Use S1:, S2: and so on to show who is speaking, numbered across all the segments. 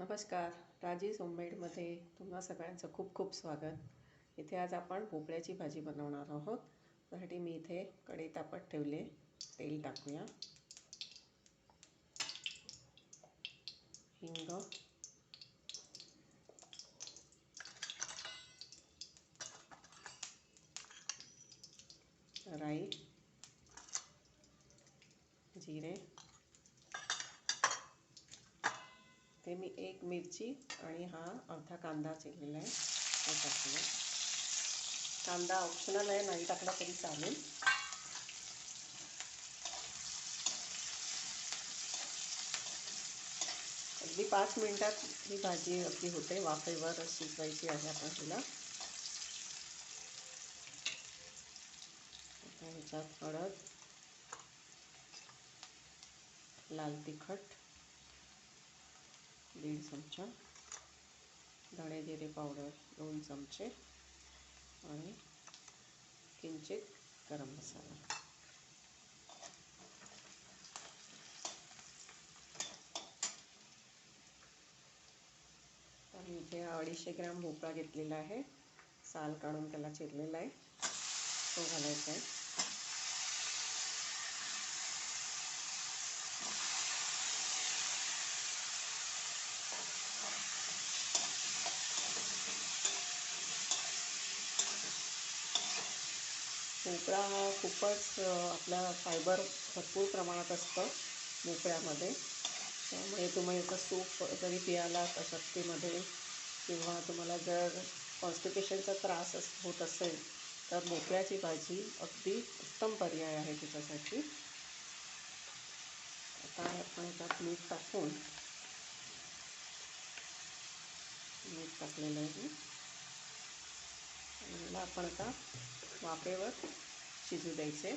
S1: नमस्कार. राजीज होममेडमध्ये तुम्हा सगळ्यांचं खूप खूप स्वागत. इथे आज आपण भोपळ्याची भाजी बनवणार आहोत. त्यासाठी मी इथे कढई तापत ठेवले. तेल टाकूया. हिंग, राई, जिरे, ते मी एक मिरची आणि हा अर्धा कांदा चिरलेला आहे तो टाकूया. कांदा ऑप्शनल आहे, नाही टाकला तरी चालेल. अगदी 5 मिनिटात ही भाजी अगदी होते. वाफेवर शिजवायची आहे आपण तिला. आता ह्याच्यात हळद, लाल तिखट 1.5 चमचा, धणे जिरे पावडर 2 चमचे आणि किंचित गरम मसाला. तर इथे 250 ग्रॅम भोपळा घेतलेला आहे. साल काढून त्याला चिरलेला आहे, तो घालायचा आहे. भोपळा हा खूपच आपला फायबर भरपूर प्रमाणात असतं भोपळ्यामध्ये. त्यामुळे तुम्ही याचं सूप जरी पियाला शक्तीमध्ये किंवा तुम्हाला जर कॉन्स्टिपेशनचा त्रास होत असेल तर भोपळ्याची भाजी अगदी उत्तम पर्याय आहे त्याच्यासाठी. आता आपण याच्यात मीठ टाकलेलं आहे. याला आपण आता वाफेवर शिजू द्यायचे.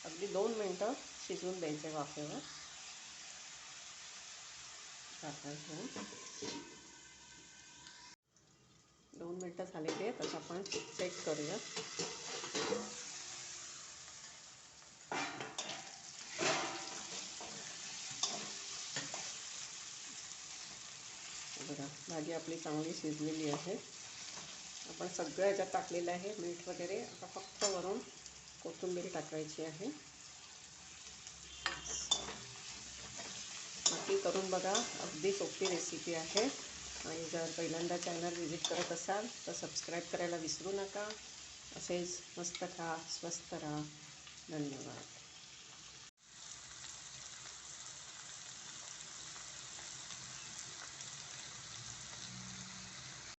S1: अगदी 2 मिनटं शिजवून द्यायचे वाफेवर. झाकण ठेवून 2 मिनटं झालेली आहेत. आता आपण चेक करूया. बघा, भाजी आपली चांगली शिजलेली आहे. आपण सगळं याच्यात टाकलेलं आहे, मीठ वगैरे. आता फक्त वरून कोथिंबीर टाकायची आहे. नक्की करून बघा, अगदी सोपी रेसिपी आहे. आणि जर पहिल्यांदा चॅनल व्हिजिट करत असाल तर सबस्क्राईब करायला विसरू नका. असेच मस्त खा, स्वस्त राहा. धन्यवाद.